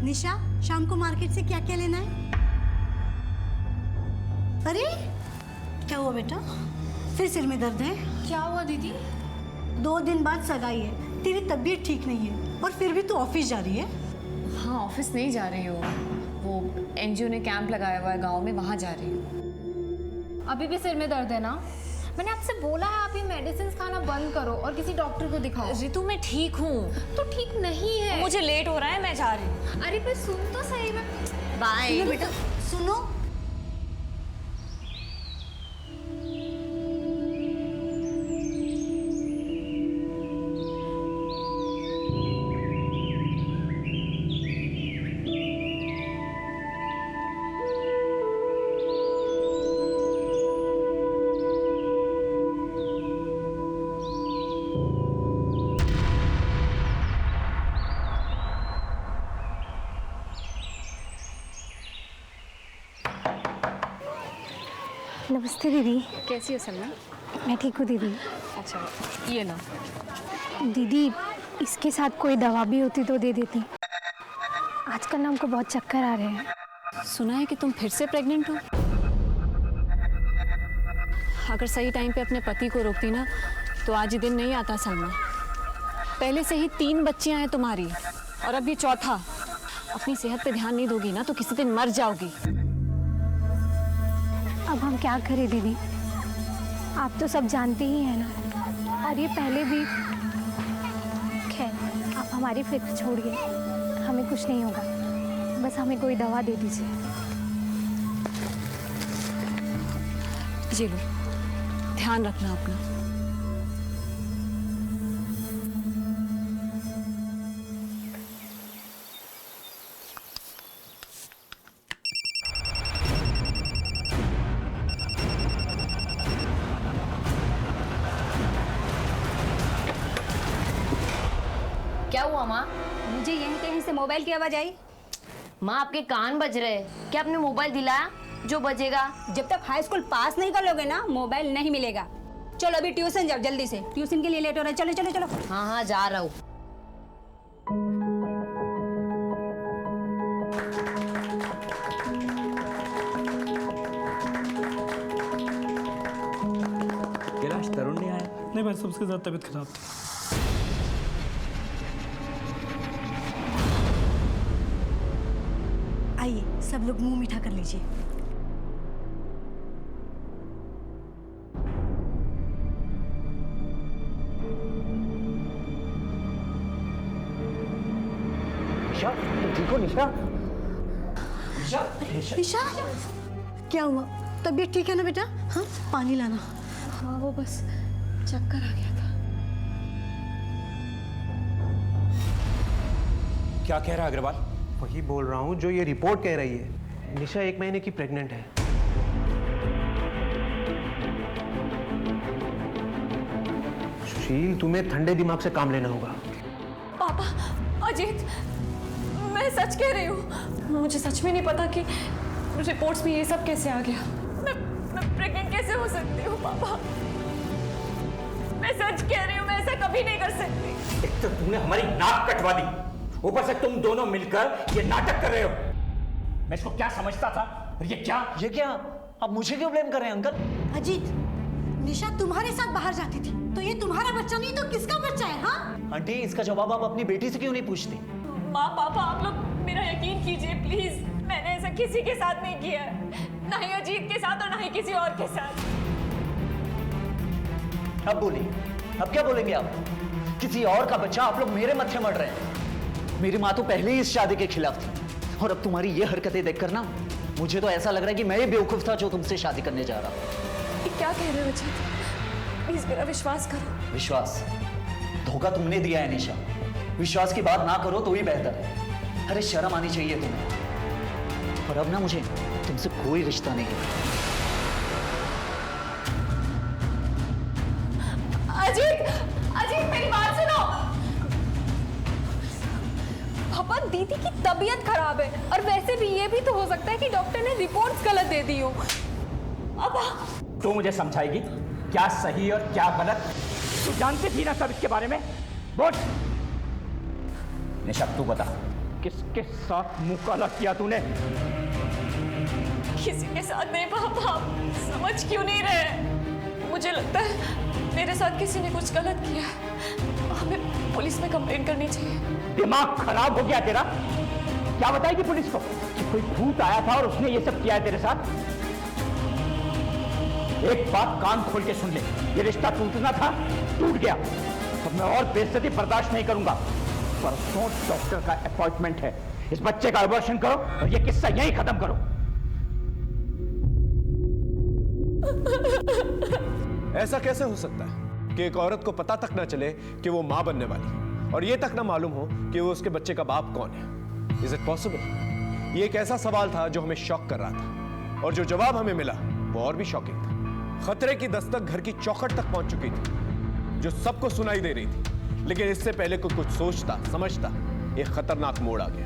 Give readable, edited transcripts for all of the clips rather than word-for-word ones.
निशा, शाम को मार्केट से क्या क्या लेना है? अरे क्या हुआ बेटा, फिर सिर में दर्द है? क्या हुआ दीदी? 2 दिन बाद सगाई है, तेरी तबीयत ठीक नहीं है और फिर भी तू ऑफिस जा रही है? हाँ, ऑफिस नहीं जा रही हूँ, वो एनजीओ ने कैंप लगाया हुआ है गांव में, वहाँ जा रही हूँ। अभी भी सिर में दर्द है ना? मैंने आपसे बोला है आप ये मेडिसिन खाना बंद करो और किसी डॉक्टर को दिखाओ। रितु मैं ठीक हूँ। तो ठीक नहीं है। मुझे लेट हो रहा है, मैं जा रही हूँ। अरे पर सुन तो सही में। बाय। सुनो बेटा, सुनो। नमस्ते दीदी। कैसी हो सलमा? मैं ठीक हूँ दीदी। अच्छा, ये लो। दीदी, इसके साथ कोई दवा भी होती तो दे देती। आजकल ना हमको बहुत चक्कर आ रहे हैं। सुना है कि तुम फिर से प्रेग्नेंट हो। अगर सही टाइम पे अपने पति को रोकती ना तो आज ये दिन नहीं आता सलमा। पहले से ही 3 बच्चियां हैं तुम्हारी और अब ये चौथा। अपनी सेहत पे ध्यान नहीं दोगी ना तो किसी दिन मर जाओगी। अब हम क्या करें दीदी, आप तो सब जानते ही हैं ना। और ये पहले भी। खैर, आप हमारी फिक्र छोड़िए, हमें कुछ नहीं होगा। बस हमें कोई दवा दे दीजिए। ये लो, ध्यान रखना अपना। क्या हुआ माँ? मुझे यहीं कहीं से मोबाइल की आवाज आई। माँ आपके कान बज रहे हैं। क्या आपने मोबाइल दिलाया जो बजेगा? जब तक हाई स्कूल पास नहीं कर लोगे ना, मोबाइल नहीं मिलेगा। चलो अभी ट्यूशन जाओ जल्दी से, ट्यूशन के लिए लेट हो रहा है। चलो चलो चलो। हाँ हाँ जा रहा हूँ। कैलाश, तरुण नहीं आया? नहीं भाई, सबके साथ तबीयत खराब थी। आइए सब लोग मुंह मीठा कर लीजिए। निशा, तुम ठीक हो निशा? निशा, निशा, क्या हुआ? तबीयत ठीक है ना बेटा? हाँ, पानी लाना। हाँ, वो बस चक्कर आ गया था। क्या कह रहा है अग्रवाल? वही बोल रहा हूँ जो ये रिपोर्ट कह रही है। निशा 1 महीने की प्रेग्नेंट है। सुशील, तुम्हें ठंडे दिमाग से काम लेना होगा। पापा, अजीत, मैं सच कह रही हूँ। मुझे सच में नहीं पता कि रिपोर्ट्स में ये सब कैसे आ गया। मैं प्रेग्नेंट कैसे हो सकती हूँ पापा? मैं सच कह रही हूँ, मैं ऐसा कभी नहीं कर सकती। एक तो तुमने हमारी नाक कटवा दी, ऊपर से तुम दोनों मिलकर ये नाटक कर रहे हो। मैं इसको क्या समझता था और ये क्या? अब मुझे क्यों ब्लेम कर रहे हैं अंकल? अजीत, निशा तुम्हारे साथ बाहर जाती थी तो ये तुम्हारा बच्चा नहीं तो किसका बच्चा है? हाँ आंटी, इसका जवाब आप अपनी बेटी से क्यों नहीं पूछती? माँ, पापा, आप लोग मेरा यकीन कीजिए प्लीज। मैंने ऐसा किसी के साथ नहीं किया है, ना ही अजीत के साथ और ना ही किसी और के साथ। अब बोलिए, अब क्या बोलेंगे आप? किसी और का बच्चा, आप लोग मेरे मत्थे मर रहे हैं। मेरी माँ तो पहले ही इस शादी के खिलाफ थी और अब तुम्हारी ये हरकतें देखकर ना मुझे तो ऐसा लग रहा है कि मैं ही बेवकूफ था जो तुमसे शादी करने जा रहा हूँ। ये क्या कह रहे हो अजीत? प्लीज मेरा विश्वास करो। विश्वास? धोखा तुमने दिया है निशा। विश्वास की बात ना करो तो ही बेहतर है। अरे शर्म आनी चाहिए तुम्हें। और अब ना मुझे तुमसे कोई रिश्ता नहीं है। अजीत, अजीत मेरी बात सुनो। पापा, दीदी की तबीयत खराब है और वैसे भी ये भी तो हो सकता है कि डॉक्टर ने रिपोर्ट्स गलत दे दी हो। अब तू मुझे समझाएगी क्या सही और क्या गलत? तू जानती थी ना सब इसके बारे में? बोल निशा, तू बता किसके साथ मुंह काला किया तूने? किसी के साथ नहीं पापा, आप समझ क्यों नहीं रहे? मुझे लगता है मेरे साथ किसी ने कुछ गलत किया है। हमें पुलिस में कंप्लेन करनी चाहिए। दिमाग खराब हो गया तेरा? क्या बताएगी पुलिस को कि कोई भूत आया था और उसने ये सब किया है तेरे साथ? एक बात कान खोल के सुन ले, ये रिश्ता टूटना था, टूट गया। तो मैं और बेइज्जती बर्दाश्त नहीं करूंगा। परसों डॉक्टर का अपॉइंटमेंट है, इस बच्चे का अबॉर्शन करो और ये किस्सा यहीं खत्म करो। ऐसा कैसे हो सकता है कि एक औरत को पता तक ना चले कि वो मां बनने वाली, और ये तक ना मालूम हो कि वो उसके बच्चे का बाप कौन है? Is it possible? ये एक ऐसा सवाल था जो हमें शॉक कर रहा था, और जो जवाब हमें मिला वो और भी शॉकिंग था। खतरे की दस्तक घर की चौखट तक पहुंच चुकी थी, जो सबको सुनाई दे रही थी, लेकिन इससे पहले कोई कुछ सोचता समझता एक खतरनाक मोड़ आ गया।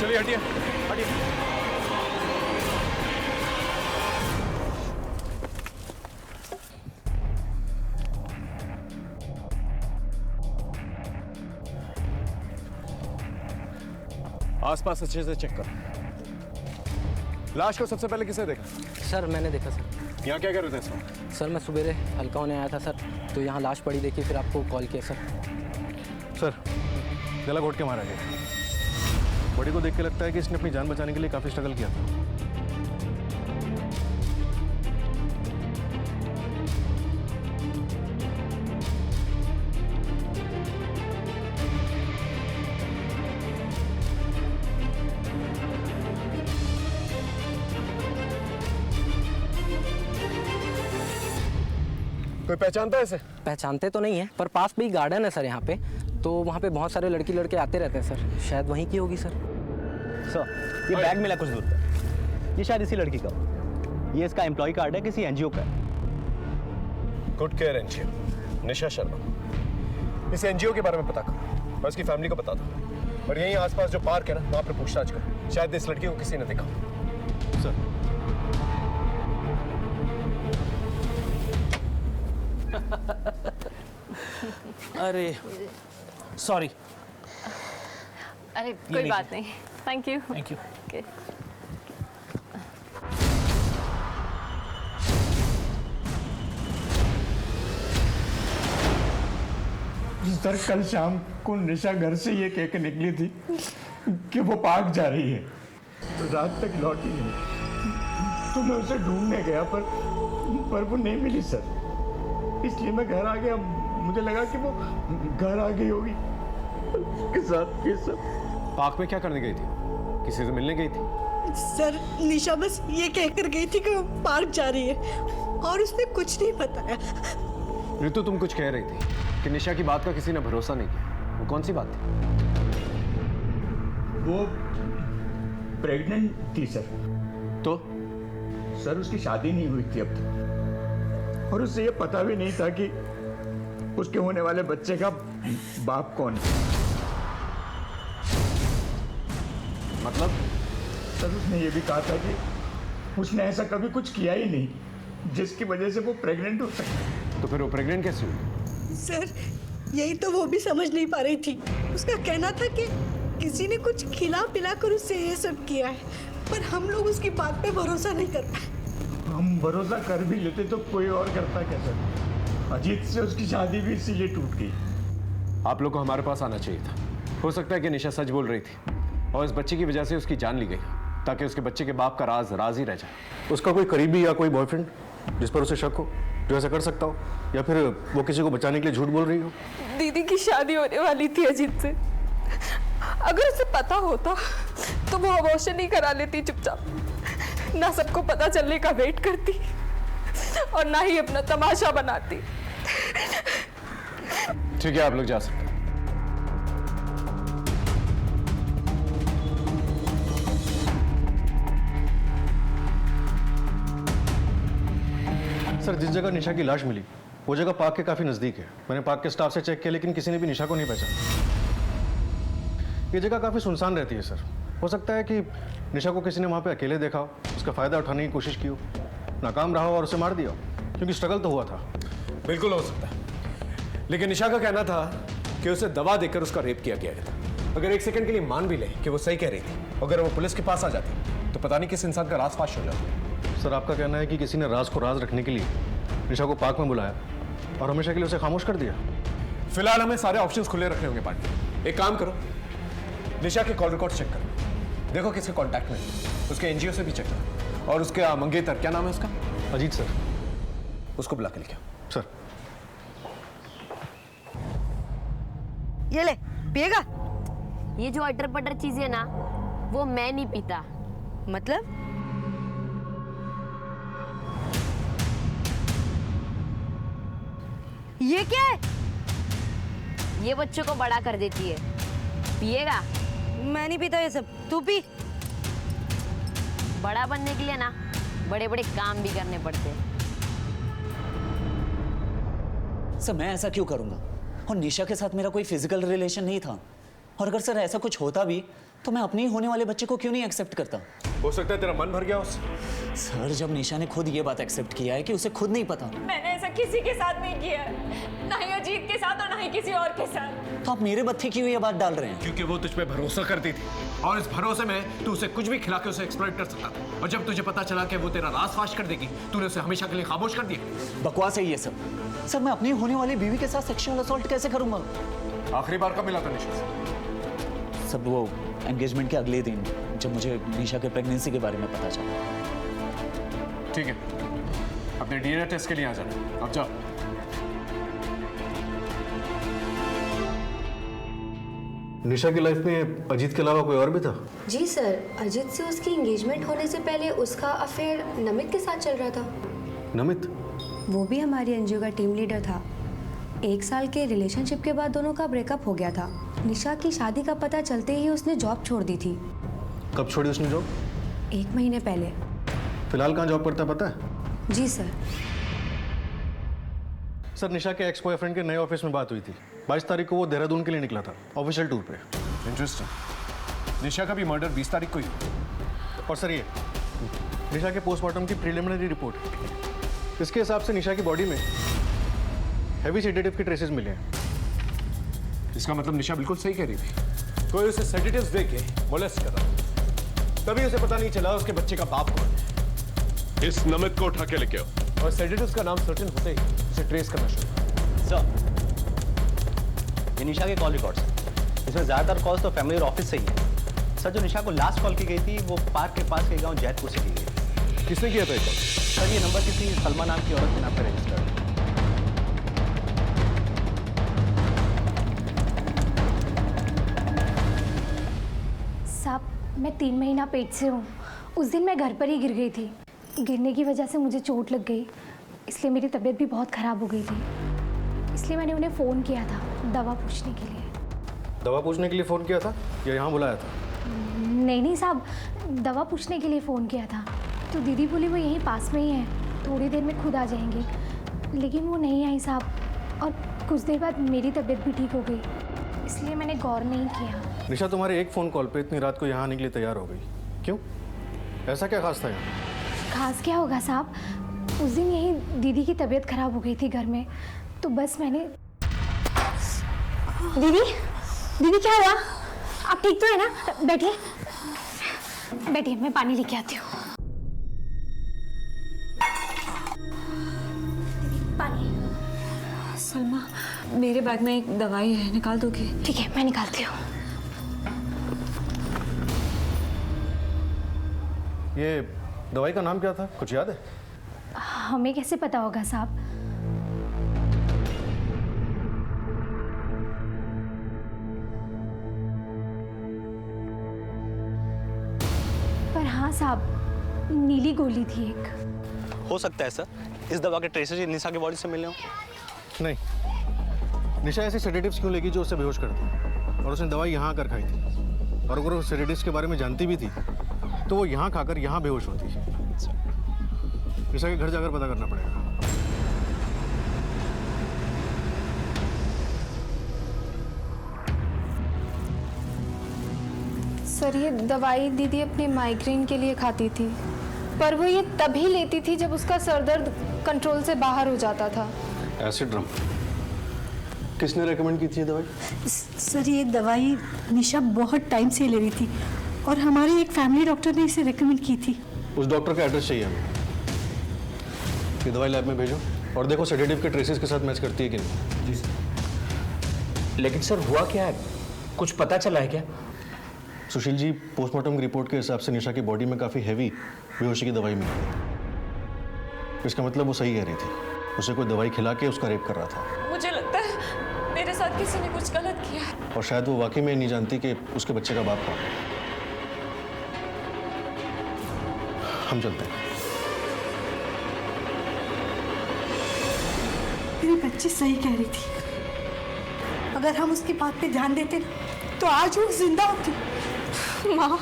चलिए हटिए हटिए। आसपास अच्छे से चेक करो। लाश को सबसे पहले किसे देखा? सर मैंने देखा सर। यहाँ क्या कर रहे थे इस वक्त? सर मैं सुबेरे हल्का होने आया था सर, तो यहाँ लाश पड़ी देखी, फिर आपको कॉल किया सर। सर गला घोट के मारा गया। बॉडी को देख के लगता है कि इसने अपनी जान बचाने के लिए काफी स्ट्रगल किया था। कोई पहचानता है इसे? पहचानते तो नहीं है, पर पास में ही गार्डन है सर यहाँ पे, तो वहाँ पे बहुत सारे लड़की लड़के आते रहते हैं सर, शायद वहीं की होगी सर। सर ये बैग मिला कुछ दूर पर, ये शायद इसी लड़की का हो। ये इसका एम्प्लॉय कार्ड है, किसी एनजीओ का है। Good care NGO, Nisha Sharma. इस एनजीओ के बारे में पता करो और इसकी फैमिली को बता दो, और यहीं आसपास जो पार्क है ना वहाँ पर पूछताछ करो, शायद इस लड़की को किसी ने देखा। सर अरे सॉरी। अरे कोई बात नहीं, thank you. Thank you. Sir कल शाम को निशा घर से ये कह के निकली थी कि वो पार्क जा रही है, तो रात तक लौटी नहीं। तो मैं उसे ढूंढने गया पर वो नहीं मिली सर, इसलिए मैं घर आ गया। मुझे लगा कि वो घर आ गई होगी उसके साथ ये सब। पार्क में क्या करने गई थी? किसी से मिलने गई थी? सर निशा बस ये कहकर गई थी कि वो पार्क जा रही है और उसने कुछ नहीं बताया। ऋतु तुम कुछ कह रही थी कि निशा की बात का किसी ने भरोसा नहीं किया, वो कौन सी बात थी? वो प्रेग्नेंट थी सर। तो सर उसकी शादी नहीं हुई थी अब तक, और उससे ये पता भी नहीं था कि उसके होने वाले बच्चे का बाप कौन है। मतलब? सर उसने ये भी कहा था कि उसने ऐसा कभी कुछ किया ही नहीं जिसकी वजह से वो प्रेग्नेंट हो सके। तो फिर वो प्रेग्नेंट कैसे हुई? सर यही तो वो भी समझ नहीं पा रही थी। उसका कहना था कि किसी ने कुछ खिला पिला कर उससे ये सब किया है, पर हम लोग उसकी बात पे भरोसा नहीं कर पाए। हम भरोसा कर भी लेते तो कोई और करता क्या सर? अजीत से उसकी शादी भी इसीलिए टूट गई। आप लोग को हमारे पास आना चाहिए था। हो सकता है कि निशा सच बोल रही थी और इस बच्चे की वजह से उसकी जान ली गई, ताकि उसके बच्चे के बाप का राज ही रह जाए। उसका कोई करीबी या कोई बॉयफ्रेंड जिस पर उसे शक हो, जो ऐसा कर सकता हो, या फिर वो किसी को बचाने के लिए झूठ बोल रही हो? दीदी की शादी होने वाली थी अजीत से, अगर उसे पता होता तो वो अबॉर्शन नहीं करा लेती चुपचाप, ना सबको पता चलने का वेट करती और ना ही अपना तमाशा बनाती। ठीक है, आप लोग जा सकते हैं। सर, जिस जगह निशा की लाश मिली वो जगह पार्क के काफी नजदीक है। मैंने पार्क के स्टाफ से चेक किया, लेकिन किसी ने भी निशा को नहीं पहचाना। ये जगह काफी सुनसान रहती है सर। हो सकता है कि निशा को किसी ने वहाँ पे अकेले देखा हो, उसका फायदा उठाने की कोशिश की हो, नाकाम रहा हो और उसे मार दिया हो, क्योंकि स्ट्रगल तो हुआ था। बिल्कुल हो सकता है, लेकिन निशा का कहना था कि उसे दवा देकर उसका रेप किया गया था। अगर एक सेकंड के लिए मान भी ले कि वो सही कह रही थी, अगर वो पुलिस के पास आ जाती तो पता नहीं किस इंसान का राज फाश हो जाता। सर, आपका कहना है कि किसी ने राज को राज रखने के लिए निशा को पार्क में बुलाया और हमेशा के लिए उसे खामोश कर दिया। फिलहाल हमें सारे ऑप्शंस खुले रखने होंगे पार्टी। एक काम करो, निशा के कॉल रिकॉर्ड चेक करो, देखो किसके कॉन्टैक्ट में, उसके एनजीओ से भी चेक करो, और उसके मंगेतर, क्या नाम है उसका? अजीत सर, उसको बुला के लेके आओ। सर, ये ले, पिएगा? ये जो अटर पटर चीजें ना, वो मैं नहीं पीता। मतलब? ये क्या है? ये बच्चों को बड़ा कर देती है। पिएगा? मैं नहीं पीता ये सब, तू पी। बड़ा बनने के लिए ना बड़े बड़े काम भी करने पड़ते हैं। सर, मैं ऐसा क्यों करूंगा? और निशा के साथ मेरा कोई फिजिकल रिलेशन नहीं था, और अगर सर ऐसा कुछ होता भी तो मैं अपने ही होने वाले बच्चे को क्यों नहीं एक्सेप्ट करता? हो सकता है तेरा मन भर गया उससे। सर, जब निशा ने खुद ये बात एक्सेप्ट किया है कि उसे खुद नहीं पता, मैंने ऐसा किसी के साथ नहीं किया है, ना ही अजीत के साथ और ना ही किसी और के साथ। तो आप मेरे बत्थे क्यों ये बात डाल रहे हैं? क्योंकि वो तुझ पे भरोसा करती थी, और इस भरोसे में तू उसे कुछ भी खिला के उसे एक्सप्लॉइट कर सकता था, और जब तुझे पता चला कि वो तेरा राज फाश कर देगी, तूने उसे हमेशा के लिए खामोश कर दिया। बकवास है ये सब। सर, मैं अपनी होने वाली बीवी के साथ सेक्सुअल असॉल्ट कैसे करूंगा? आखिरी बार कब मिला था निशा से? सब वो एंगेजमेंट के अगले दिन, जब मुझे निशा के प्रेगनेंसी के बारे में पता चला। ठीक है, अपने डीएनए टेस्ट के लिए आ जाना। अब जाओ। निशा की लाइफ में अजीत के अलावा कोई और भी था? जी सर, अजीत से उसकी एंगेजमेंट होने से पहले उसका अफेयर नमित के साथ चल रहा था। नमित? वो भी हमारी एनजीओ का टीम लीडर था। 1 साल के रिलेशनशिप के बाद दोनों का ब्रेकअप हो गया था। निशा की शादी का पता चलते ही उसने जॉब छोड़ दी थी। कब छोड़ी उसने जॉब? 1 महीने पहले। फिलहाल कहाँ जॉब करता पता है? जी सर। सर, निशा के एक्स बॉयफ्रेंड के नए ऑफिस में बात हुई थी। 22 तारीख को वो देहरादून के लिए निकला था, ऑफिशियल टूर पे। इंटरेस्टिंग। निशा का भी मर्डर 20 तारीख को ही। और सर, ये निशा के पोस्टमार्टम की प्रिलिमिनरी रिपोर्ट। इसके हिसाब से निशा की बॉडी में हैवी सेडेटिव के ट्रेसेस मिले हैं। इसका मतलब निशा बिल्कुल सही कह रही थी। कोई उसे सेडेटिव्स दे के मोलेस्ट कर रहा था, तभी उसे पता नहीं चला उसके बच्चे का बाप कौन है। इस नमित को उठा के लेके आओ, और सेडेटिव्स का नाम सर्टेन होते ही उसे ट्रेस करना शुरू। सर, ये निशा के कॉल रिकॉर्ड्स हैं। इसमें ज़्यादातर कॉल्स तो फैमिली और ऑफिस से ही है। सर, जो निशा को लास्ट कॉल की गई थी वो पार्क के पास के गांव जैतपुर से की गई। किसने किया था ये कॉल? सर, ये नंबर किसी सलमा नाम की औरत के नाम पर रजिस्टर्ड है। साहब, मैं 3 महीना पेट से हूँ। उस दिन मैं घर पर ही गिर गई थी। गिरने की वजह से मुझे चोट लग गई, इसलिए मेरी तबीयत भी बहुत ख़राब हो गई थी। इसलिए मैंने उन्हें फ़ोन किया था दवा पूछने के लिए। दवा पूछने के लिए फ़ोन किया था या यहाँ बुलाया था? नहीं साहब, दवा पूछने के लिए फ़ोन किया था। तो दीदी बोली वो यहीं पास में ही है, थोड़ी देर में खुद आ जाएंगी। लेकिन वो नहीं आई साहब, और कुछ देर बाद मेरी तबीयत भी ठीक हो गई, इसलिए मैंने गौर नहीं किया। निशा तुम्हारे एक फ़ोन कॉल पे इतनी रात को यहाँ आने के लिए तैयार हो गई, क्यों? ऐसा क्या खास था यहाँ? खास क्या होगा साहब, उस दिन यही दीदी की तबीयत खराब हो गई थी घर में, तो बस मैंने। दीदी क्या हुआ? आप ठीक तो है ना? बैठिए बैठिए, मैं पानी लेके आती हूँ। पानी। सलमा, मेरे बैग में एक दवाई है, निकाल दोगी? ठीक है, मैं निकालती हूँ। ये दवाई का नाम क्या था, कुछ याद है? हमें कैसे पता होगा साहब? पर हाँ साहब, नीली गोली थी एक। हो सकता है सर, इस दवा के ट्रेसेस निशा की बॉडी से मिले हो। नहीं, निशा ऐसे सेडेटिव्स क्यों लेगी जो उसे बेहोश कर दी, और उसने दवाई यहाँ आकर खाई थी। और अगर वो सेडेटिव्स के बारे में जानती भी थी तो वो यहाँ खाकर यहाँ बेहोश होती। निशा के घर जाकर पता करना पड़ेगा। सर ये दवाई दीदी अपने माइग्रेन के लिए खाती थी, पर वो ये तभी लेती थी जब उसका सर दर्द कंट्रोल से बाहर हो जाता था। एसिड रम किसने रेकमेंड की थी ये दवाई? सर ये दवाई निशा बहुत टाइम से ले रही थी और हमारे एक फैमिली डॉक्टर ने इसे रेकमेंड की थी। उस डॉक्टर का एड्रेस चाहिए हमें। ये दवाई लैब में भेजो और देखो सेडेटिव के ट्रेसेस के साथ मैच करती है कि नहीं। जी सर। लेकिन सर हुआ क्या है, कुछ पता चला है क्या? सुशील जी, पोस्टमार्टम रिपोर्ट के हिसाब से निशा की बॉडी में काफ़ी हैवी बेहोशी की दवाई मिली। इसका मतलब वो सही कह रही थी, उसे कोई दवाई खिला के उसका रेप कर रहा था। मुझे लगता है मेरे साथ किसी ने कुछ गलत किया है। और शायद वो वाकई में नहीं जानती कि उसके बच्चे का बाप कौन है। हम चलते हैं। मेरी बच्ची सही कह रही थी, अगर हम उसकी बात पे ध्यान देते ना तो आज वो जिंदा होती। माँ,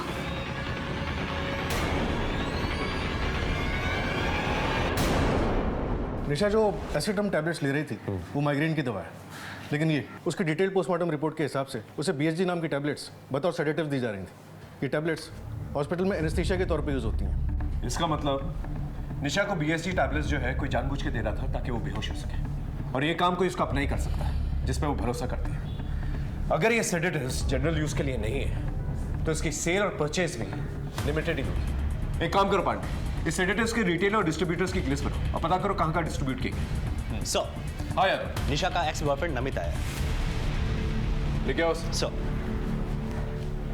निशा जो एसिडम टैबलेट्स ले रही थी वो माइग्रेन की दवा है, लेकिन ये उसकी डिटेल पोस्टमार्टम रिपोर्ट के हिसाब से उसे BSG नाम की टैबलेट्स बतौर सेडेटिव दी जा रही थी। ये टैबलेट्स हॉस्पिटल में एनेस्थीसिया के तौर पे यूज होती हैं। इसका मतलब निशा को BSG टैबलेट्स जो है कोई जानबूझ के दे रहा था ताकि वो बेहोश हो सके, और ये काम कोई उसका अपना ही कर सकता है जिस पे वो भरोसा करती है। अगर ये सेडेटिव्स जनरल यूज के लिए नहीं है तो इसकी सेल और परचेज भी लिमिटेड ही होगी। एक काम करो पांडे, इस सेडेटिव्स के रिटेल और डिस्ट्रीब्यूटर्स की लिस्ट बनाओ और पता करो कहाँ कहाँ डिस्ट्रीब्यूट की। सर, हाँ यार, निशा का एक्स बॉयफ्रेंड नमित आया है। लेके आओ सर।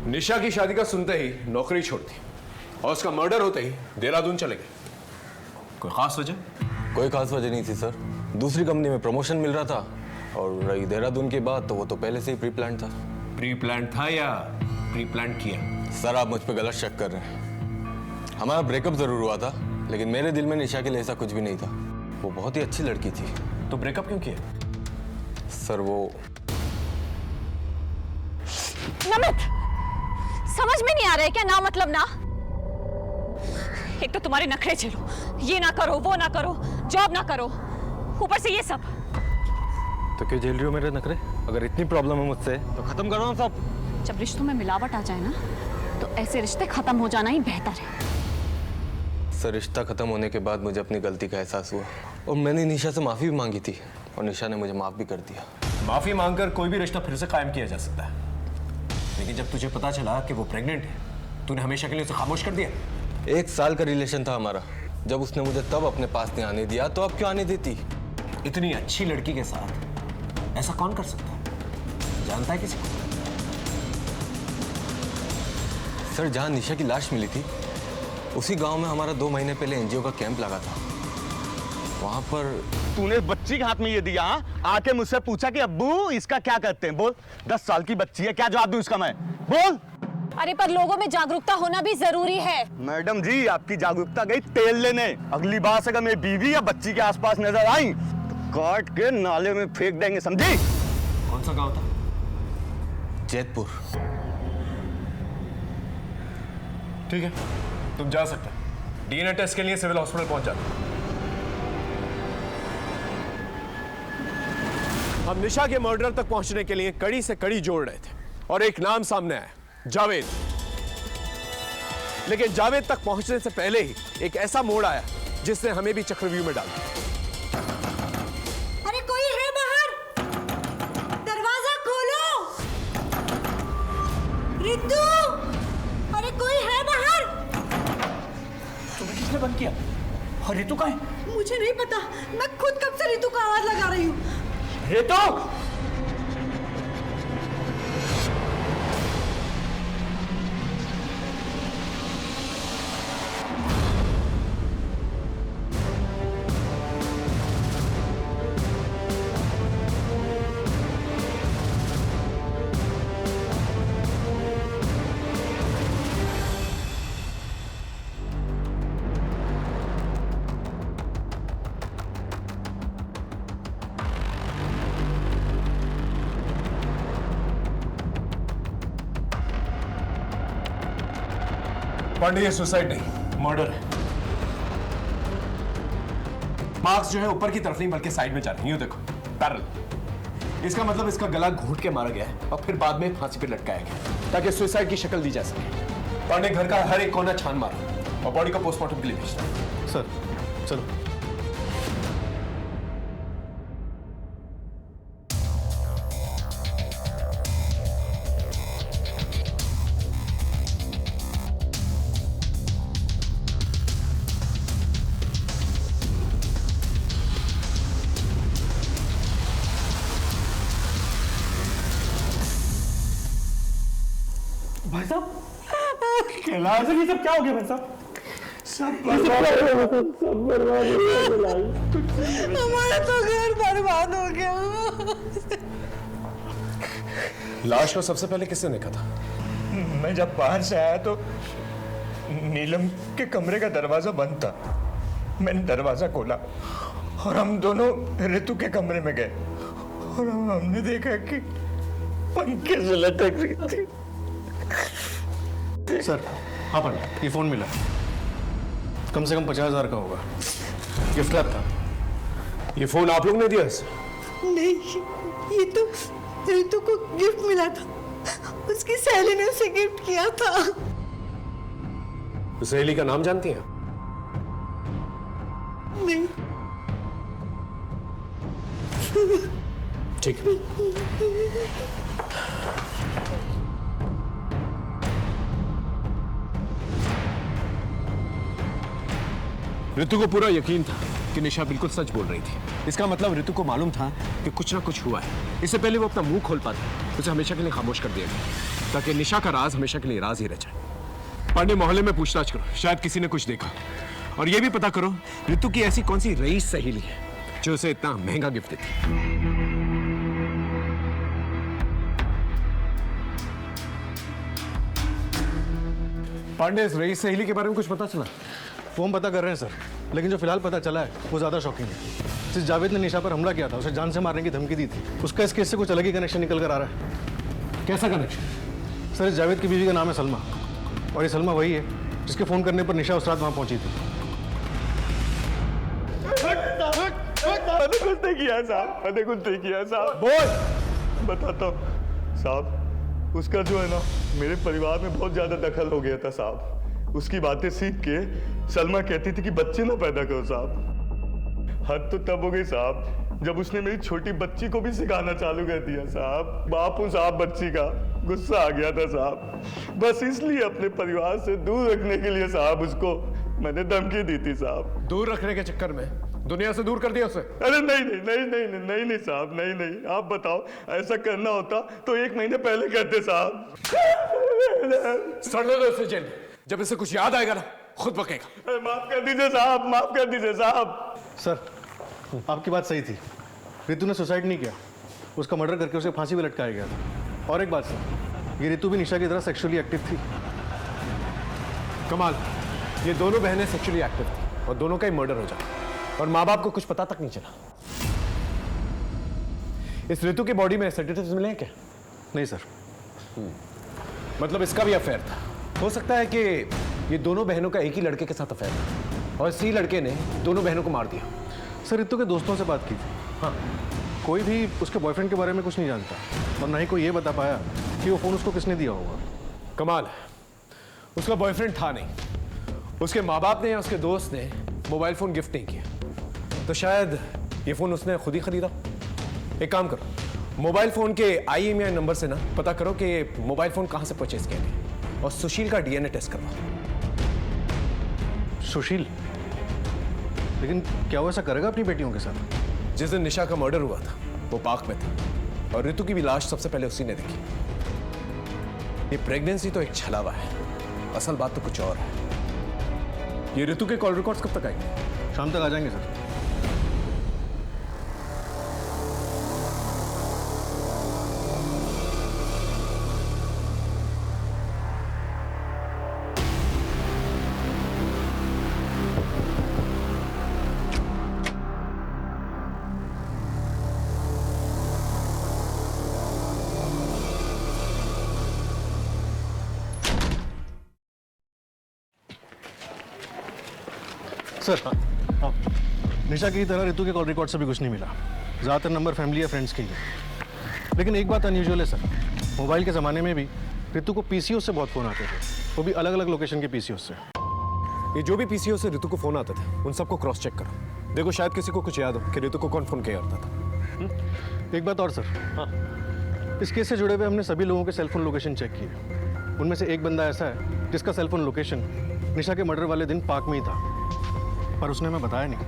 निशा की शादी का सुनते ही नौकरी छोड़ दी और उसका मर्डर होते ही देहरादून चले गए। कोई खास वजह? कोई खास वजह नहीं थी सर, दूसरी कंपनी में प्रमोशन मिल रहा था, और रही देहरादून की बात तो वो तो पहले से ही प्री प्लान था। प्री प्लान था या प्री प्लान किया? सर आप मुझ पे गलत शक कर रहे हैं। हमारा ब्रेकअप जरूर हुआ था, लेकिन मेरे दिल में निशा के लिए ऐसा कुछ भी नहीं था। वो बहुत ही अच्छी लड़की थी। तो ब्रेकअप क्यों किया? सर वो नमित, समझ में नहीं आ रहा है क्या ना मतलब ना? एक तो तुम्हारे नखरे झेलो, ये ना करो वो ना करो, जॉब ना करो, ऊपर से ये सब। तो क्यों झेल रही हो मेरे नखरे? अगर इतनी प्रॉब्लम है मुझसे तो खत्म करो ना सब। जब रिश्तों में मिलावट आ जाए ना तो ऐसे रिश्ते खत्म हो जाना ही बेहतर है। सर रिश्ता खत्म होने के बाद मुझे अपनी गलती का एहसास हुआ और मैंने निशा से माफी भी मांगी थी और निशा ने मुझे माफ भी कर दिया। माफी मांगकर कोई भी रिश्ता फिर से कायम किया जा सकता है, लेकिन जब तुझे पता चला कि वो प्रेग्नेंट है, तूने हमेशा के लिए उसे खामोश कर दिया। 1 साल का रिलेशन था हमारा, जब उसने मुझे तब अपने पास नहीं आने दिया तो अब क्यों आने देती? इतनी अच्छी लड़की के साथ ऐसा कौन कर सकता है? जानता है किसी को? सर जहाँ निशा की लाश मिली थी उसी गांव में हमारा 2 महीने पहले NGO का कैंप लगा था। वहां पर तूने बच्ची के हाथ में ये दिया, आके मुझसे पूछा कि अब्बू इसका क्या करते हैं? बोल, 10 साल की बच्ची है, क्या जवाब दूं इसका मैं? बोल। अरे पर लोगों में जागरूकता होना भी जरूरी है। मैडम जी, आपकी जागरूकता गई तेल लेने। अगली बार से अगर मेरी बीवी या बच्ची के आसपास नजर आई तो काट के नाले में फेंक देंगे, समझी? कौन सा गांव था? जैतपुर। ठीक है, तुम जा सकते हो। DNA टेस्ट के लिए सिविल हॉस्पिटल पहुंच जाते। हम निशा के मर्डर तक पहुंचने के लिए कड़ी से कड़ी जोड़ रहे थे और एक नाम सामने आया, जावेद। लेकिन जावेद तक पहुंचने से पहले ही एक ऐसा मोड़ आया जिसने हमें भी चक्रव्यूह में डाल दिया। अरे कोई है बाहर? दरवाजा खोलो। रितु, अरे कोई है बाहर? तुम्हें किसने बंद किया? और रितु कहाँ है? मुझे नहीं पता, मैं खुद कब से रितु को आवाज लगा रही हूँ। रितु! पांडे, ये सुसाइड नहीं, मर्डर है। मार्क्स जो है ऊपर की तरफ नहीं बल्कि साइड में जा रहे हैं, यूं देखो, पैरेलल। इसका मतलब इसका गला घोंट के मारा गया है और फिर बाद में फांसी पे लटकाया गया। ताकि सुसाइड की शक्ल दी जा सके। पांडे घर का हर एक कोना छान मारा और बॉडी को पोस्टमार्टम के लिए भेजना। सर चलो। भाई साहब कैलाश, ये सब क्या हो गया भाई साहब? हमारा तो घर बर्बाद हो गया। लाश को सबसे पहले किसने देखा था? मैं जब बाहर से आया तो नीलम के कमरे का दरवाजा बंद था। मैंने दरवाजा खोला और हम दोनों ऋतु के कमरे में गए और हमने देखा कि पंखे से लटक रही थी। सर हाँ पंडित, ये फोन मिला, कम से कम 50,000 का होगा, गिफ्ट रैप था। ये फोन आप लोग ने दिया? नहीं, ये तो ऋतु को गिफ्ट मिला था। उसकी सहेली ने उसे गिफ्ट किया था। सहेली का नाम जानती हैं? नहीं। ठीक है। ऋतु को पूरा यकीन था कि निशा बिल्कुल सच बोल रही थी। इसका मतलब ऋतु को मालूम था कि कुछ ना कुछ हुआ है। इससे पहले वो अपना मुंह खोल पाता, उसे हमेशा के लिए खामोश कर दिया गया ताकि निशा का राज हमेशा के लिए राज ही रह जाए। पांडे, मोहल्ले में पूछताछ करो, शायद किसी ने कुछ देखा। और ये भी पता करो ऋतु की ऐसी कौन सी रईस सहेली है जो उसे इतना महंगा गिफ्ट देती। पांडे, इस रईस सहेली के बारे में कुछ पता चला? वो हम पता कर रहे हैं सर, लेकिन जो फिलहाल पता चला है वो ज़्यादा शॉकिंग है। जिस जावेद ने निशा पर हमला किया था, उसे जान से मारने की धमकी दी थी, उसका इस केस से कुछ अलग ही कनेक्शन निकल कर आ रहा है। कैसा कनेक्शन? सर, इस जावेद की बीवी का नाम है सलमा, और ये सलमा वही है जिसके फ़ोन करने पर निशा उस रात वहाँ पहुँची थी। मैंने कुछ नहीं किया साहब, मैंने कुछ नहीं किया साहब। बोल। बताता हूँ साहब, उसका जो है ना मेरे परिवार में बहुत ज़्यादा दखल हो गया था साहब। उसकी बातें सीख के सलमा कहती थी कि बच्चे ना पैदा करो साहब। हद तो तब हो गई साहब जब उसने मेरी छोटी बच्ची को भी सिखाना चालू कर दिया साहब। बाप हूँ साहब बच्ची का, गुस्सा आ गया था साहब। बस इसलिए अपने परिवार से दूर रखने के लिए साहब उसको मैंने धमकी दी थी साहब। दूर रखने के चक्कर में दुनिया से दूर कर दिया उसे? अरे नहीं नहीं नहीं नहीं नहीं नहीं नहीं साहब, नहीं नहीं। आप बताओ, ऐसा करना होता तो 1 महीने पहले करते साहब। सड़ने दो उसे जेल में, जब इसे कुछ याद आएगा ना खुद बकेगा। माफ कर दीजिए साहब, माफ कर दीजिए साहब। सर, आपकी बात सही थी, ऋतु ने सुसाइड नहीं किया, उसका मर्डर करके उसे फांसी पे लटकाया गया था। और एक बात सर, ये ऋतु भी निशा की तरह सेक्सुअली एक्टिव थी। कमाल, ये दोनों बहनें सेक्सुअली एक्टिव थी और दोनों का ही मर्डर हो जाता और माँ बाप को कुछ पता तक नहीं चला। इस ऋतु की बॉडी में सेडेटिव्स मिले हैं क्या? नहीं सर। मतलब इसका भी अफेयर था। हो सकता है कि ये दोनों बहनों का एक ही लड़के के साथ अफेयर था और इसी लड़के ने दोनों बहनों को मार दिया। सर, ऋतु के दोस्तों से बात की थी। हाँ, कोई भी उसके बॉयफ्रेंड के बारे में कुछ नहीं जानता और ना ही कोई ये बता पाया कि वो फ़ोन उसको किसने दिया होगा। कमाल है, उसका बॉयफ्रेंड था नहीं, उसके माँ बाप ने या उसके दोस्त ने मोबाइल फ़ोन गिफ्ट नहीं किया, तो शायद ये फ़ोन उसने खुद ही खरीदा। एक काम करो, मोबाइल फ़ोन के IMEI नंबर से ना पता करो कि मोबाइल फ़ोन कहाँ से परचेज किया गया और सुशील का DNA टेस्ट करवाओ। सुशील? लेकिन क्या वो ऐसा करेगा अपनी बेटियों के साथ? जिस दिन निशा का मर्डर हुआ था वो पार्क में था और ऋतु की भी लाश सबसे पहले उसी ने देखी। ये प्रेगनेंसी तो एक छलावा है, असल बात तो कुछ और है। ये ऋतु के कॉल रिकॉर्ड्स कब तक आएंगे? शाम तक आ जाएंगे सर। सर, हाँ, निशा की तरह ऋतु के कॉल रिकॉर्ड से भी कुछ नहीं मिला। ज़्यादातर नंबर फैमिली या फ्रेंड्स के ही है। लेकिन एक बात अनयूजुअल है सर, मोबाइल के ज़माने में भी ऋतु को पीसीओ से बहुत फ़ोन आते थे, वो भी अलग अलग लोकेशन के पीसीओ से। ये जो भी पीसीओ से ऋतु को फोन आते थे उन सबको क्रॉस चेक करो। देखो शायद किसी को कुछ याद हो कि ऋतु को कौन फोन किया करता था। एक बात और सर, हाँ, इस केस से जुड़े हुए हमने सभी लोगों के सेलफोन लोकेशन चेक किए। उनमें से एक बंदा ऐसा है जिसका सेलफोन लोकेशन निशा के मर्डर वाले दिन पार्क में ही था, पर उसने हमें बताया नहीं।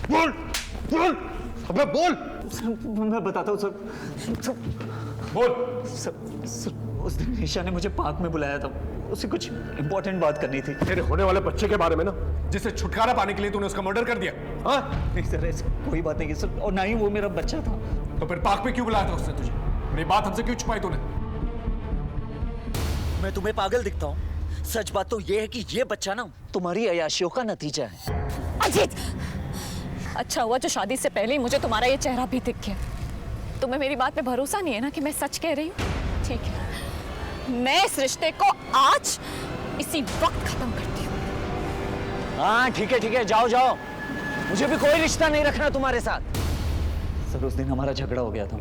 बोल बोल अबे बोल। मैं बताता हूँ सर। बोल। सर उस दिन निशा ने मुझे पार्क में बुलाया था, उसे कुछ इंपॉर्टेंट बात करनी थी। तेरे होने वाले बच्चे के बारे में ना, जिससे छुटकारा पाने के लिए तूने उसका मर्डर कर दिया। हाँ नहीं सर, ऐसी कोई बात नहीं है सर, और ना ही वो मेरा बच्चा था। तो फिर पार्क में क्यों बुलाया था उसने तुझे? मेरी बात हमसे क्यों छुपाई तूने? मैं तुम्हें पागल दिखता हूँ? सच बात तो ये है कि ये बच्चा ना तुम्हारी अय्याशियों का नतीजा है। अजीत, अच्छा हुआ जो शादी से पहले ही मुझे तुम्हारा ये चेहरा भी दिख गया। तुम्हें मेरी बात पे भरोसा नहीं है ना कि मैं सच कह रही हूँ? ठीक है, मैं इस रिश्ते को आज इसी वक्त खत्म करती हूँ। हाँ ठीक है, जाओ जाओ, मुझे भी कोई रिश्ता नहीं रखना तुम्हारे साथ। सर उस दिन हमारा झगड़ा हो गया था,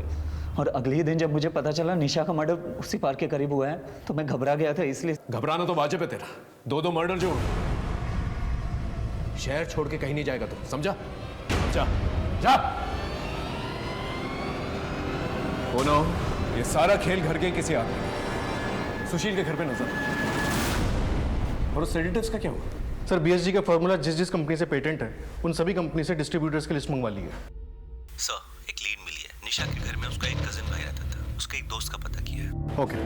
और अगले ही दिन जब मुझे पता चला निशा का मर्डर उसी पार्क के करीब हुआ है तो मैं घबरा गया था। इसलिए घबराना तो वाजिब है तेरा। दो मर्डर जो शहर छोड़ के कहीं नहीं जाएगा तू, समझा? जा जा। बोलो, ये सारा खेल घर के किसी आदमी का, सुशील के घर पे नजर। और उस सेडेटिव्स का क्या हुआ? सर बीएसजी का फॉर्मूला जिस जिस कंपनी से पेटेंट है उन सभी कंपनी से डिस्ट्रीब्यूटर्स की लिस्ट मंगवा ली है। सर एक लीड मिली है। निशा के घर में उसका एक कजिन भाई रहता था, उसके एक दोस्त का पता किया है। ओके।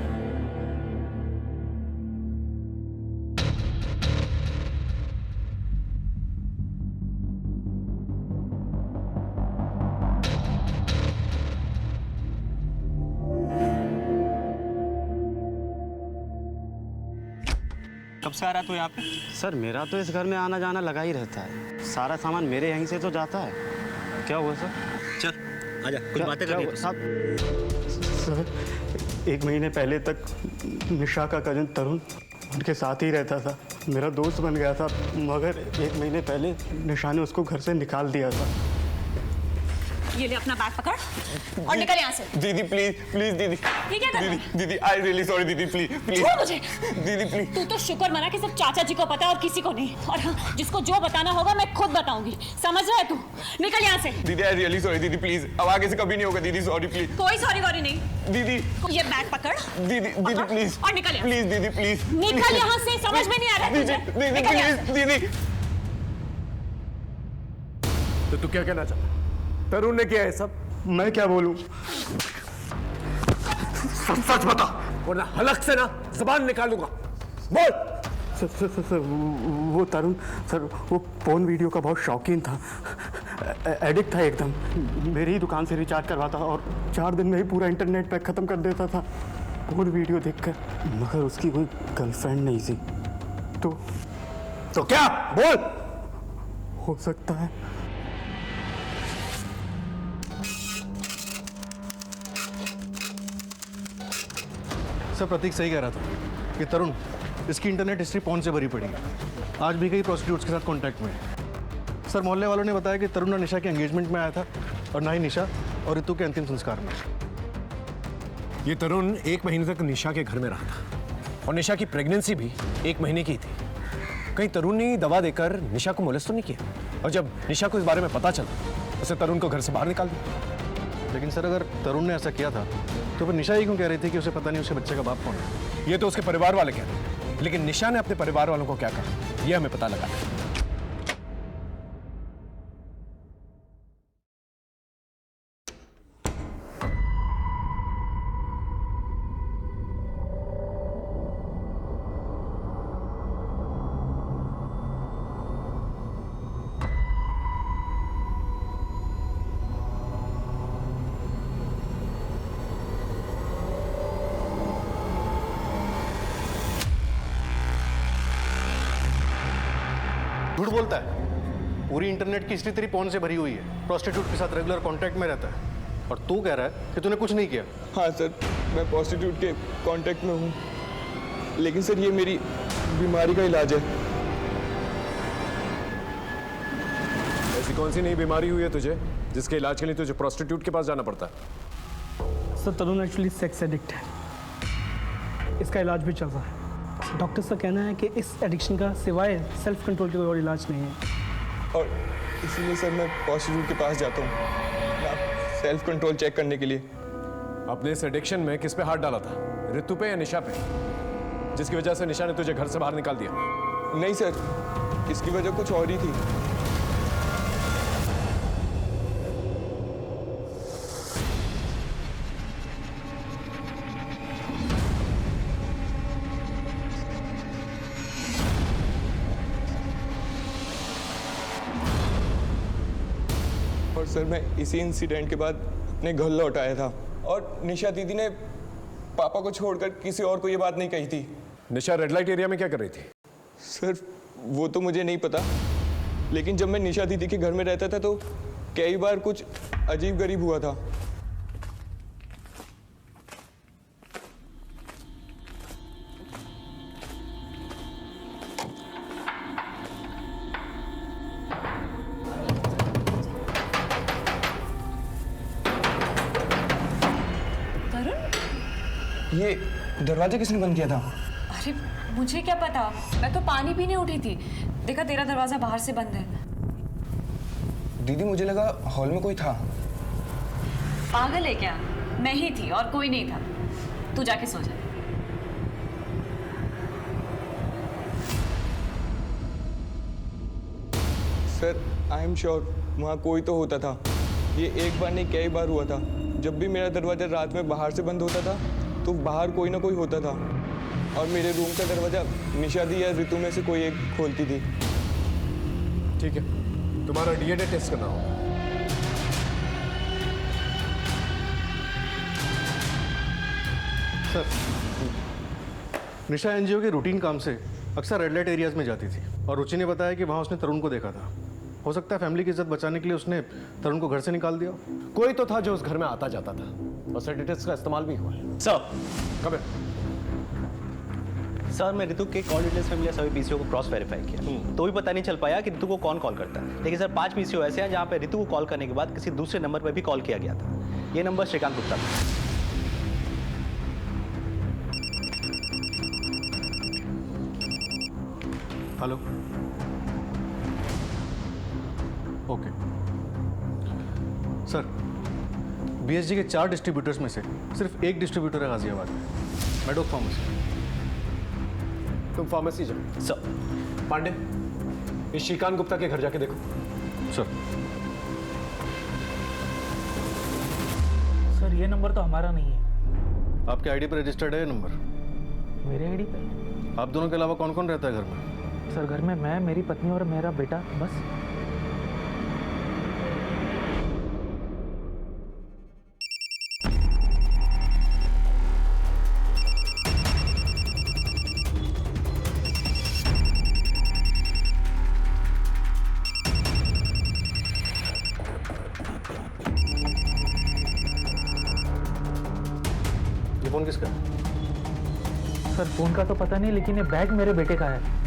कब से आ रहा तू यहाँ पे? सर मेरा तो इस घर में आना जाना लगा ही रहता है, सारा सामान मेरे यहीं से तो जाता है। क्या हुआ सर? चल आजा, कुछ बातें करेंगे। सर 1 महीने पहले तक निशा का कजिन तरुण उनके साथ ही रहता था, मेरा दोस्त बन गया था, मगर 1 महीने पहले निशा ने उसको घर से निकाल दिया था। ये ले अपना बैग पकड़ और निकल यहाँ से। दीदी प्लीज प्लीज दीदी। ये क्या कर रहा है? दीदी आई रियली सॉरी दीदी, प्लीज प्लीज। छोड़ मुझे। दीदी प्लीज। तू तो शुक्र मना कि सिर्फ चाचा जी को पता है और किसी को नहीं। और हाँ, जिसको जो बताना होगा मैं खुद बताऊंगी, समझ रहा है तू? निकल यहाँ से। दीदी आई रियली सॉरी दीदी, प्लीज अब आगे से कभी नहीं होगा दीदी, सॉरी प्लीज। कोई सॉरी वॉरी नहीं दीदी। ये बैग पकड़ दीदी, दीदी प्लीज और निकल यहाँ। प्लीज दीदी प्लीज निकल यहाँ से, समझ में नहीं आ रहा तुझे? दीदी प्लीज दीदी। तो तू क्या कहना चाहता? तरुण ने किया है सब? मैं क्या बोलूं? सच बता वरना हलक से ना जुबान निकालूंगा। बोल। सर वो तरुण सर वो पोर्न वीडियो का बहुत शौकीन था, एडिक्ट था एकदम। मेरी ही दुकान से रिचार्ज करवाता और 4 दिन में ही पूरा इंटरनेट पैक खत्म कर देता था पोर्न वीडियो देखकर। मगर उसकी कोई गर्लफ्रेंड नहीं थी। तो क्या? बोल। हो सकता है सर प्रतीक सही कह रहा था कि तरुण इसकी इंटरनेट हिस्ट्री पॉर्न से भरी पड़ी है। आज भी कई प्रोस्टिट्यूट्स के साथ कांटेक्ट में है। सर मोहल्ले वालों ने बताया कि तरुण और निशा के एंगेजमेंट में आया था और ना ही निशा और ऋतु के अंतिम संस्कार में। ये तरुण 1 महीने तक निशा के घर में रहा था और निशा की प्रेगनेंसी भी 1 महीने की थी। कहीं तरुण ने दवा देकर निशा को मोलेस्ट तो नहीं किया? और जब निशा को इस बारे में पता चला उसे तरुण को घर से बाहर निकाल दिया। लेकिन सर अगर तरुण ने ऐसा किया था तो फिर निशा ही क्यों कह रही थी कि उसे पता नहीं उसके बच्चे का बाप कौन है? ये तो उसके परिवार वाले कह रहे हैं, लेकिन निशा ने अपने परिवार वालों को क्या कहा ये हमें पता लगा है। झूठ बोलता है। पूरी इंटरनेट की हिस्ट्री तेरी पॉर्न से भरी हुई है। प्रोस्टिट्यूट के साथ रेगुलर कांटेक्ट में रहता है और तू कह रहा है कि तूने कुछ नहीं किया। हाँ सर मैं प्रोस्टिट्यूट के कांटेक्ट में हूँ, लेकिन सर ये मेरी बीमारी का इलाज है। ऐसी कौन सी नई बीमारी हुई है तुझे जिसके इलाज के लिए तुझे प्रोस्टिट्यूट के पास जाना पड़ता है? सर तरुण एक्चुअली सेक्स एडिक्ट है, इसका इलाज भी चल रहा है। डॉक्टर्स का कहना है कि इस एडिक्शन का सिवाय सेल्फ कंट्रोल के कोई और इलाज नहीं है। और इसीलिए सर मैं पॉजिटिव के पास जाता हूँ सेल्फ कंट्रोल चेक करने के लिए। अपने इस एडिक्शन में किस पे हाथ डाला था, ऋतु पे या निशा पे, जिसकी वजह से निशा ने तुझे घर से बाहर निकाल दिया? नहीं सर, इसकी वजह कुछ और ही थी। और सर मैं इसी इंसिडेंट के बाद अपने घर लौट आया था और निशा दीदी ने पापा को छोड़कर किसी और को ये बात नहीं कही थी। निशा रेड लाइट एरिया में क्या कर रही थी? सर वो तो मुझे नहीं पता, लेकिन जब मैं निशा दीदी के घर में रहता था तो कई बार कुछ अजीब गरीब हुआ था। ये दरवाजा किसने बंद किया था? अरे मुझे क्या पता, मैं तो पानी पीने उठी थी, देखा तेरा दरवाजा बाहर से बंद है। दीदी मुझे लगा हॉल में कोई था। पागल है क्या? मैं ही थी और कोई नहीं था। तू जाके सो जा। सर आई एम श्योर वहाँ कोई तो होता था। ये एक बार नहीं कई बार हुआ था। जब भी मेरा दरवाजा रात में बाहर से बंद होता था तो बाहर कोई ना कोई होता था और मेरे रूम का दरवाजा निशा दी या ऋतु में से कोई एक खोलती थी। ठीक है, तुम्हारा डीएनए टेस्ट करना होगा। सर, निशा एनजीओ के रूटीन काम से अक्सर रेड लाइट एरियाज में जाती थी और रुचि ने बताया कि वहाँ उसने तरुण को देखा था। हो सकता है फैमिली की इज्जत बचाने के लिए उसने तरुण को घर से निकाल दिया। कोई तो था जो उस घर में आता जाता था और सर्टिफिकेट्स का इस्तेमाल भी हुआ है। सर कब सर, मैं ऋतु के कॉल डिटेल्स में मिले सभी पीसीओ को क्रॉस वेरीफाई किया तो भी पता नहीं चल पाया कि ऋतु को कौन कॉल करता है। लेकिन सर 5 पीसीओ ऐसे हैं जहाँ पे ऋतु को कॉल करने के बाद किसी दूसरे नंबर पर भी कॉल किया गया था। ये नंबर श्रीकांत गुप्ता था। हेलो, ओके सर, बीएसजी के 4 डिस्ट्रीब्यूटर्स में से सिर्फ एक डिस्ट्रीब्यूटर है गाजियाबाद में, मेडोक फार्मेसी। तुम फार्मेसी जाओ। सर। पांडे, इस श्रीकांत गुप्ता के घर जाके देखो। सर। सर ये नंबर तो हमारा नहीं है। आपके आईडी पर रजिस्टर्ड है ये नंबर? मेरे आईडी पे? आप दोनों के अलावा कौन कौन रहता है घर में? सर घर में मैं, मेरी पत्नी और मेरा बेटा, बस। ये फोन किसका है? सर फोन का तो पता नहीं, लेकिन ये बैग मेरे बेटे का है।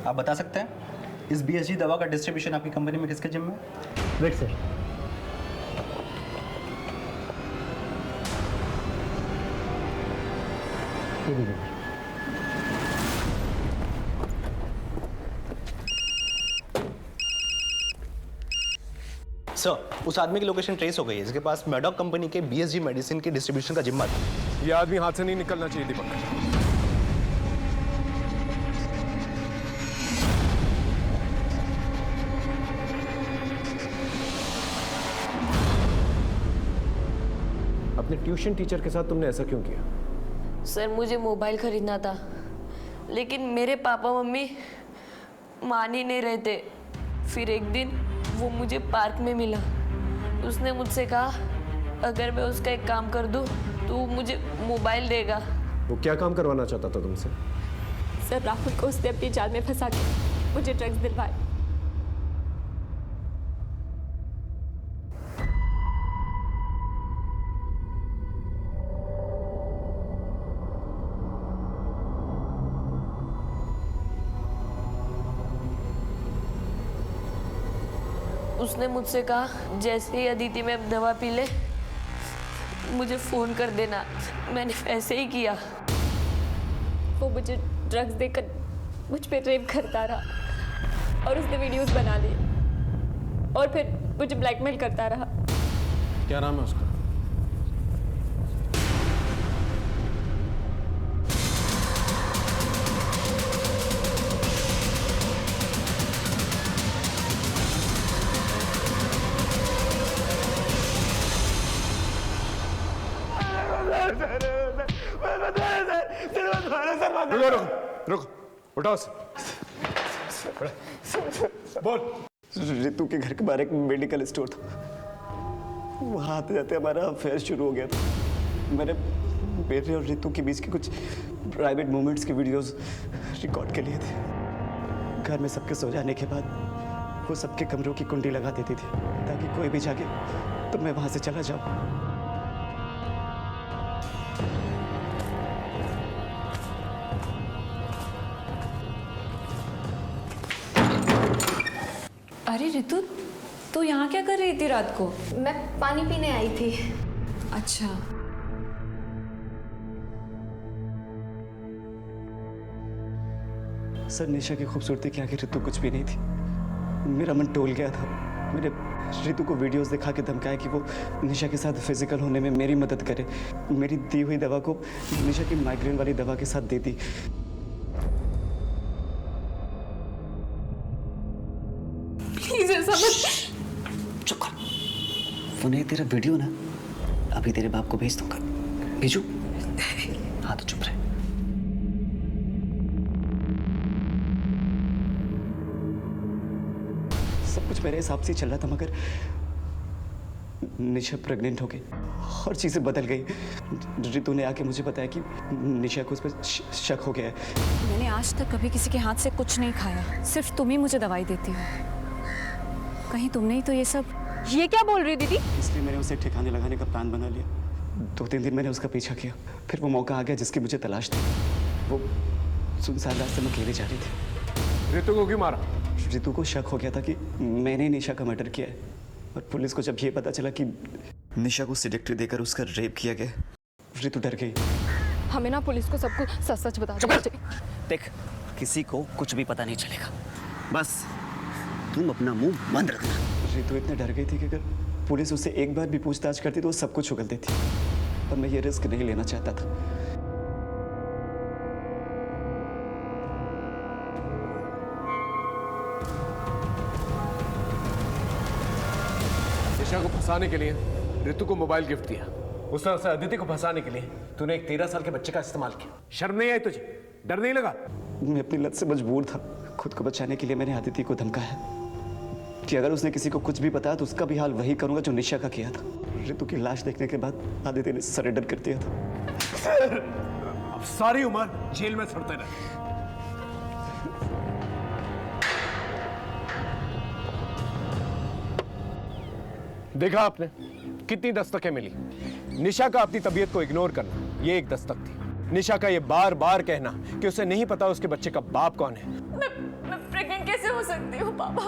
आप बता सकते हैं इस बीएसजी दवा का डिस्ट्रीब्यूशन आपकी कंपनी में किसके जिम्मे है? Wait sir. ये लीजिए। सर, उस आदमी की लोकेशन ट्रेस हो गई है जिसके पास मेडॉक कंपनी के बीएसजी मेडिसिन के डिस्ट्रीब्यूशन का जिम्मा था। ये आदमी हाथ से नहीं निकलना चाहिए दीपक। अपने ट्यूशन टीचर के साथ तुमने ऐसा क्यों किया? सर मुझे मोबाइल खरीदना था, लेकिन मेरे पापा मम्मी मान ही नहीं रहे थे। फिर एक दिन वो मुझे पार्क में मिला। उसने मुझसे कहा अगर मैं उसका एक काम कर दूं तो वो मुझे मोबाइल देगा। वो क्या काम करवाना चाहता था तुमसे? सर राहुल को उसने अपनी जाल में फंसा के मुझे ड्रग्स दिलवाए। उसने मुझसे कहा जैसे ही अदिति मैम दवा पी ले मुझे फोन कर देना। मैंने ऐसे ही किया। वो मुझे ड्रग्स देकर मुझ पे रेप करता रहा और उसने वीडियोस बना ली और फिर मुझे ब्लैकमेल करता रहा। क्या नाम है उसका? रुको, उठाओ बोल। रितु के घर के बाहर एक मेडिकल स्टोर था। वहाँ आते जाते हमारा अफेयर शुरू हो गया था। मेरे और रितु के बीच के कुछ प्राइवेट मोमेंट्स के वीडियोस रिकॉर्ड के लिए थे। घर में सबके सो जाने के बाद वो सबके कमरों की कुंडी लगा देती थी ताकि कोई भी जागे तो मैं वहाँ से चला जाऊँ। अरे रितु, तू यहाँ क्या कर रही थी रात को? मैं पानी पीने आई थी। अच्छा। सर निशा की खूबसूरती के आगे रितु कुछ भी नहीं थी। मेरा मन टोल गया था। मैंने रितु को वीडियोस दिखा के धमकाया कि वो निशा के साथ फिजिकल होने में मेरी मदद करे। मेरी दी हुई दवा को निशा की माइग्रेन वाली दवा के साथ दे दी। प्लीज ऐसा मत। चुप कर। वो नहीं तेरा वीडियो ना अभी तेरे बाप को भेज दूंगा। भेजू? हाँ तो चुप रहे। सब कुछ मेरे हिसाब से चल रहा था मगर निशा प्रेग्नेंट हो गई और चीजें बदल गई। रितु ने आके मुझे बताया कि निशा को उस पर शक हो गया है। मैंने आज तक कभी किसी के हाथ से कुछ नहीं खाया। सिर्फ तुम ही मुझे दवाई देती हो। कहीं तुमने ही तो ये सब। ये क्या बोल रही दीदी? इसलिए मैंने उसे ठिकाने लगाने का प्लान बना लिया। 2-3 दिन मैंने उसका पीछा किया। फिर वो मौका आ गया जिसकी मुझे तलाश थी। वो सुनसान रास्ते में अकेले जा रही थी। रितु को क्यों मारा? रितु को शक हो गया था कि मैंने निशा का मर्डर किया है और पुलिस को जब ये पता चला कि निशा को सिलेक्ट्री देकर उसका रेप किया गया, रितु डर गई। हमें ना पुलिस को सब कुछ सच सच बता दो। देख, किसी को कुछ भी पता नहीं चलेगा। बस तुम अपना मुंह बंद रखना। रितु इतने डर गई थी कि अगर पुलिस उससे एक बार भी पूछताछ करती तो वो सब कुछ उगल देती और मैं ये रिस्क नहीं लेना चाहता था। निशा को फंसाने के लिए रितु को मोबाइल गिफ्ट दिया। उस तरह से अदिति को फंसाने के लिए तूने एक 13 साल के बच्चे का इस्तेमाल किया। शर्म नहीं आई तुझे? डर नहीं लगा? मैं अपनी लत से मजबूर था। खुद को बचाने के लिए मैंने अदिति को धमकाया कि अगर उसने किसी को कुछ भी बताया तो उसका भी हाल वही करूंगा जो निशा का किया था। रितु की लाश देखने के बाद अदिति ने सरेंडर कर दिया था। अब सारी उम्र जेल में सड़ते रहे। देखा आपने कितनी दस्तकें मिली। निशा का अपनी तबीयत को इग्नोर करना ये एक दस्तक थी। निशा का ये बार बार कहना कि उसे नहीं पता उसके बच्चे का बाप कौन है। मैं प्रेग्नेंट कैसे हो सकती हूँ पापा?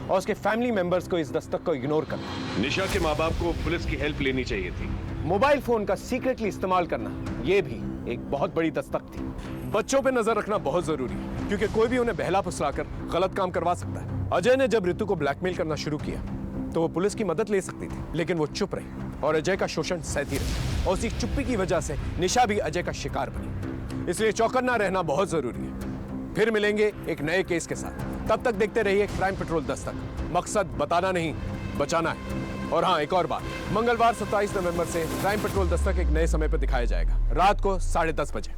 और उसके फैमिली मेंबर्स को इस दस्तक को इग्नोर करना। निशा के माँ बाप को पुलिस की हेल्प लेनी चाहिए थी। मोबाइल फोन का सीक्रेटली इस्तेमाल करना ये भी एक बहुत बड़ी दस्तक थी। बच्चों पे नजर रखना बहुत जरूरी है क्योंकि कोई भी उन्हें बहला फुसलाकर गलत काम करवा सकता है। अजय ने जब रितु को ब्लैकमेल करना शुरू किया तो वो पुलिस की मदद ले सकती थी, लेकिन वो चुप रही और अजय का शोषण सहती रही और उसी चुप्पी की वजह से निशा भी अजय का शिकार बनी। इसलिए चौकन्ना रहना बहुत जरूरी है। फिर मिलेंगे एक नए केस के साथ। तब तक देखते रहिए क्राइम पेट्रोल दस्तक। मकसद बताना नहीं, बचाना है। और हाँ, एक और बात, मंगलवार 27 नवंबर से क्राइम पेट्रोल दस्तक एक नए समय पर दिखाया जाएगा, रात को 10:30 बजे।